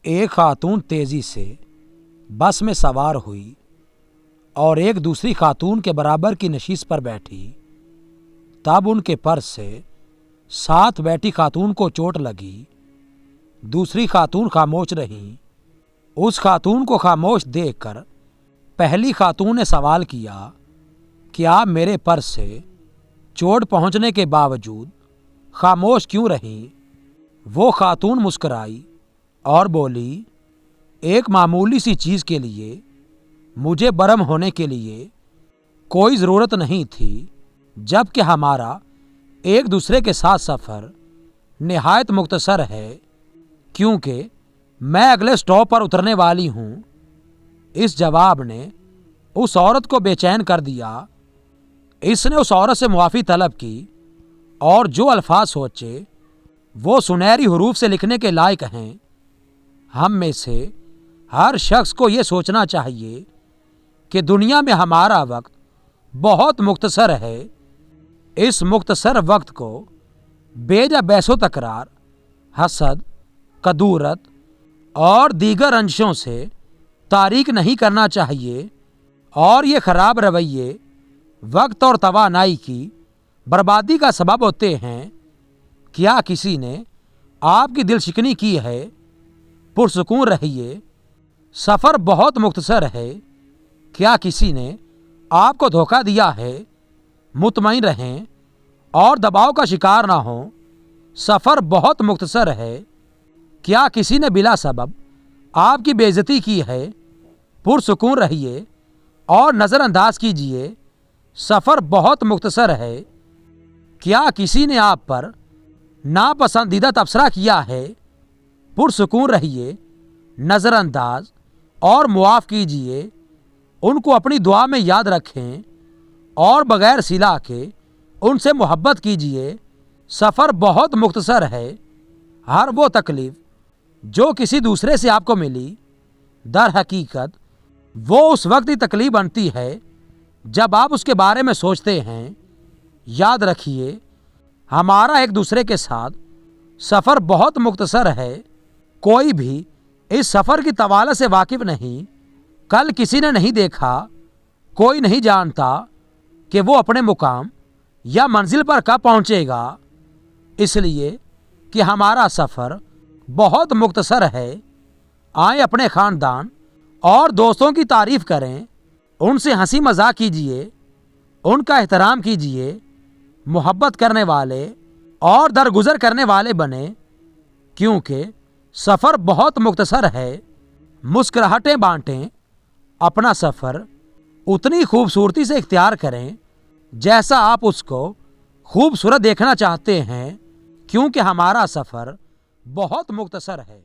एक खातून तेज़ी से बस में सवार हुई और एक दूसरी खातून के बराबर की नशीस पर बैठी। तब उनके पर्स से साथ बैठी खातून को चोट लगी। दूसरी खातून खामोश रही। उस खातून को खामोश देखकर पहली खातून ने सवाल किया कि आप मेरे पर्स से चोट पहुंचने के बावजूद खामोश क्यों रहीं? वो खातून मुस्कराई और बोली, एक मामूली सी चीज़ के लिए मुझे बरम होने के लिए कोई ज़रूरत नहीं थी, जबकि हमारा एक दूसरे के साथ सफ़र निहायत मुख्तसर है, क्योंकि मैं अगले स्टॉप पर उतरने वाली हूँ। इस जवाब ने उस औरत को बेचैन कर दिया। इसने उस औरत से मुआफ़ी तलब की और जो अल्फाज सोचे वो सुनहरी हुरूफ से लिखने के लायक हैं। हम में से हर शख्स को ये सोचना चाहिए कि दुनिया में हमारा वक्त बहुत मुख्तसर है। इस मुख्तसर वक्त को बेजा बहसो तकरार, हसद, कदूरत और दीगर रंजिशों से तारीक नहीं करना चाहिए और ये ख़राब रवैये वक्त और तवानाई की बर्बादी का सबब होते हैं। क्या किसी ने आपकी दिल शिकनी की है? पुरसुकून रहिए, सफ़र बहुत मुख्तसर है। क्या किसी ने आपको धोखा दिया है? मुतमईन रहें और दबाव का शिकार ना हों, सफ़र बहुत मुख्तसर है। क्या किसी ने बिला सबब आपकी बेइज्जती की है? पुरसुकून रहिए और नज़रअंदाज कीजिए, सफ़र बहुत मुख्तसर है। क्या किसी ने आप पर नापसंदीदा तबसरा किया है? पुरसुकून रहिए, नज़रअंदाज और मुआफ़ कीजिए। उनको अपनी दुआ में याद रखें और बग़ैर सिला के उनसे मोहब्बत कीजिए। सफ़र बहुत मुख्तसर है। हर वो तकलीफ़ जो किसी दूसरे से आपको मिली, दर हकीकत वो उस वक्त ही तकलीफ़ बनती है जब आप उसके बारे में सोचते हैं। याद रखिए, हमारा एक दूसरे के साथ सफ़र बहुत मुख्तसर है। कोई भी इस सफ़र की तवाला से वाकिफ़ नहीं। कल किसी ने नहीं देखा, कोई नहीं जानता कि वो अपने मुकाम या मंजिल पर कब पहुंचेगा। इसलिए कि हमारा सफ़र बहुत मुख्तसर है, आए अपने ख़ानदान और दोस्तों की तारीफ़ करें, उनसे हंसी मजाक कीजिए, उनका एहतराम कीजिए, मोहब्बत करने वाले और दरगुजर करने वाले बने, क्योंकि सफ़र बहुत मुख्तसर है। मुस्कुराहटें बांटें। अपना सफ़र उतनी खूबसूरती से इख्तियार करें जैसा आप उसको खूबसूरत देखना चाहते हैं, क्योंकि हमारा सफ़र बहुत मुख्तसर है।